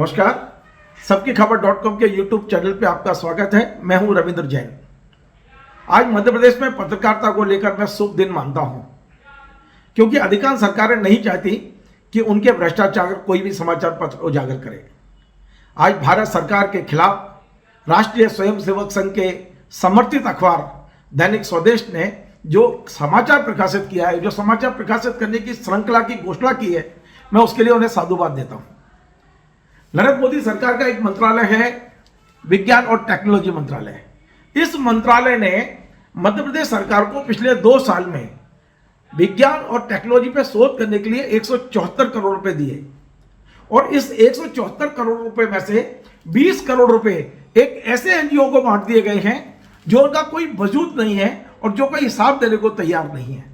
नमस्कार, सबकी खबर.com के यूट्यूब चैनल पे आपका स्वागत है। मैं हूं रविंद्र जैन। आज मध्य प्रदेश में पत्रकारिता को लेकर मैं शुभ दिन मानता हूं, क्योंकि अधिकांश सरकारें नहीं चाहती कि उनके भ्रष्टाचार कोई भी समाचार पत्र उजागर करे। आज भारत सरकार के खिलाफ राष्ट्रीय स्वयंसेवक संघ के समर्थित अखबार दैनिक स्वदेश ने जो समाचार प्रकाशित किया है, जो समाचार प्रकाशित करने की श्रृंखला की घोषणा की है, मैं उसके लिए उन्हें साधुवाद देता हूं। नरेंद्र मोदी सरकार का एक मंत्रालय है विज्ञान और टेक्नोलॉजी मंत्रालय। इस मंत्रालय ने मध्य प्रदेश सरकार को पिछले 2 साल में विज्ञान और टेक्नोलॉजी पर शोध करने के लिए 174 करोड़ रुपए दिए, और इस 174 करोड़ रुपए में से 20 करोड़ रुपए एक ऐसे एनजीओ को बांट दिए गए हैं जो उनका कोई वजूद नहीं है और जो कोई हिसाब देने को तैयार नहीं है।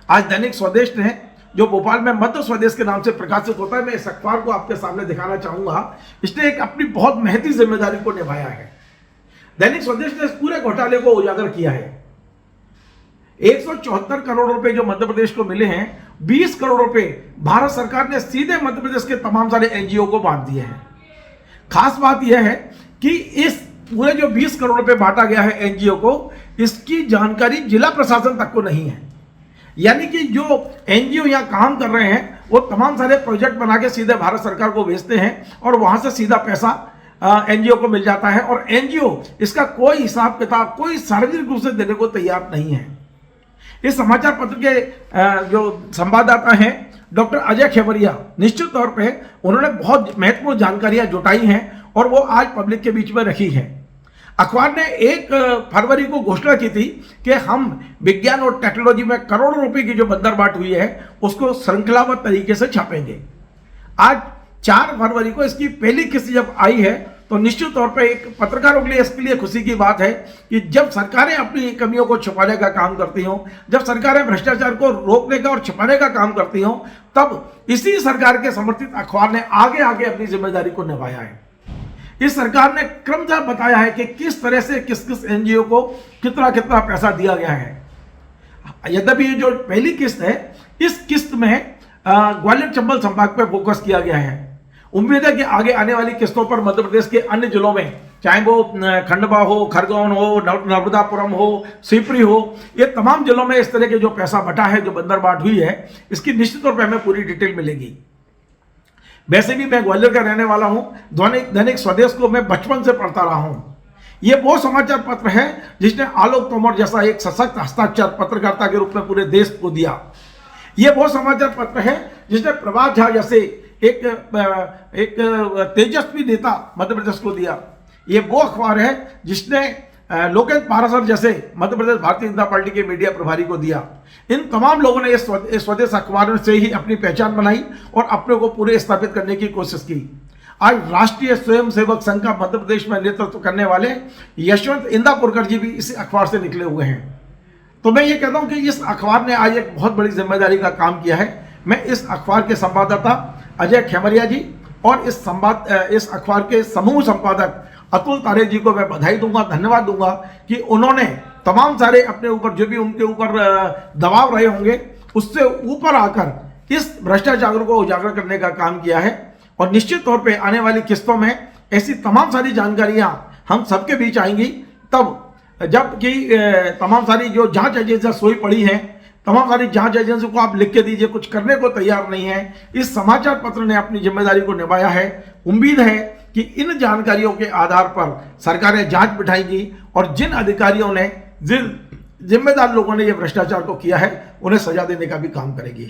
आज दैनिक स्वदेश ने, जो भोपाल में मध्य स्वदेश के नाम से प्रकाशित होता है, मैं इस अखबार को आपके सामने दिखाना चाहूंगा। इसने एक अपनी बहुत महती जिम्मेदारी को निभाया है। दैनिक स्वदेश ने इस पूरे घोटाले को उजागर किया है। 174 करोड़ रुपए जो मध्य प्रदेश को मिले हैं, 20 करोड़ रुपए भारत सरकार ने सीधे मध्य प्रदेश के तमाम सारे एनजीओ को बांट दिए हैं। खास बात यह है कि इस पूरे जो 20 करोड़ रुपए बांटा गया है एनजीओ को, इसकी जानकारी जिला प्रशासन तक को नहीं है। यानी कि जो एनजीओ यहाँ काम कर रहे हैं वो तमाम सारे प्रोजेक्ट बना के सीधे भारत सरकार को भेजते हैं और वहां से सीधा पैसा एनजीओ को मिल जाता है, और एनजीओ इसका कोई हिसाब किताब, कोई सार्वजनिक रूप से देने को तैयार नहीं है। इस समाचार पत्र के जो संवाददाता हैं डॉक्टर अजय खेवरिया, निश्चित तौर पे उन्होंने बहुत महत्वपूर्ण जानकारियां जुटाई हैं और वो आज पब्लिक के बीच में रखी है। अखबार ने 1 फरवरी को घोषणा की थी कि हम विज्ञान और टेक्नोलॉजी में करोड़ों रुपए की जो बंदरबाट हुई है उसको श्रृंखलाबद्ध तरीके से छापेंगे। आज 4 फरवरी को इसकी पहली किस्त जब आई है, तो निश्चित तौर पर एक पत्रकारों के लिए इसके लिए खुशी की बात है कि जब सरकारें अपनी कमियों को छुपाने का काम करती हों, जब सरकारें भ्रष्टाचार को रोकने का और छुपाने का काम करती हों, तब इसी सरकार के समर्थित अखबार ने आगे आगे अपनी जिम्मेदारी को निभाया है। इस सरकार ने क्रमशः बताया है कि किस तरह से किस किस एनजीओ को कितना कितना पैसा दिया गया है। यद्यपि ये जो पहली किस्त है, इस किस्त में ग्वालियर चंबल संभाग पर फोकस किया गया है। उम्मीद है कि आगे आने वाली किस्तों पर मध्य प्रदेश के अन्य जिलों में, चाहे वो खंडवा हो, खरगोन हो, नर्मदापुरम हो, सीपरी हो, ये तमाम जिलों में इस तरह के जो पैसा बटा है, जो बंदरबाट हुई है, इसकी निश्चित तौर पर हमें पूरी डिटेल मिलेगी। वैसे भी मैं ग्वालियर का रहने वाला हूं। दैनिक स्वदेश को मैं बचपन से पढ़ता रहा हूं। यह वो समाचार पत्र है जिसने आलोक तोमर जैसा एक सशक्त हस्ताक्षर पत्रकारिता के रूप में पूरे देश को दिया। यह वो समाचार पत्र है जिसने प्रभात झा जैसे एक तेजस्वी नेता मध्य प्रदेश को दिया। यह वो अखबार है जिसने लोकेश पाराशर जैसे मध्य प्रदेश भारतीय जनता पार्टी के मीडिया प्रभारी को दिया। इन तमाम लोगों ने इस स्वदेश अखबार से ही अपनी पहचान बनाई और अपने को पूरे स्थापित करने की कोशिश की। आज राष्ट्रीय स्वयंसेवक संघ का मध्य प्रदेश में नेतृत्व करने वाले यशवंत इंदापुरकर जी भी इस अखबार से निकले हुए हैं। तो मैं ये कहता हूं कि इस अखबार ने आज एक बहुत बड़ी जिम्मेदारी का काम किया है। मैं इस अखबार के संवाददाता अजय खेमरिया जी और इस अखबार के समूह संपादक अतुल तारे जी को मैं बधाई दूंगा, धन्यवाद दूंगा कि उन्होंने तमाम सारे अपने ऊपर जो भी उनके ऊपर दबाव रहे होंगे उससे ऊपर आकर इस भ्रष्टाचार को उजागर करने का काम किया है। और निश्चित तौर पे आने वाली किस्तों में ऐसी तमाम सारी जानकारियां हम सबके बीच आएंगी, तब जबकि तमाम सारी जो जांच एजेंसियां सोई पड़ी हैं, तमाम सारी जांच एजेंसी को आप लिख के दीजिए, कुछ करने को तैयार नहीं है। इस समाचार पत्र ने अपनी जिम्मेदारी को निभाया है। उम्मीद है कि इन जानकारियों के आधार पर सरकारें जांच बिठाएंगी और जिन अधिकारियों ने, जिन जिम्मेदार लोगों ने यह भ्रष्टाचार को किया है, उन्हें सजा देने का भी काम करेगी।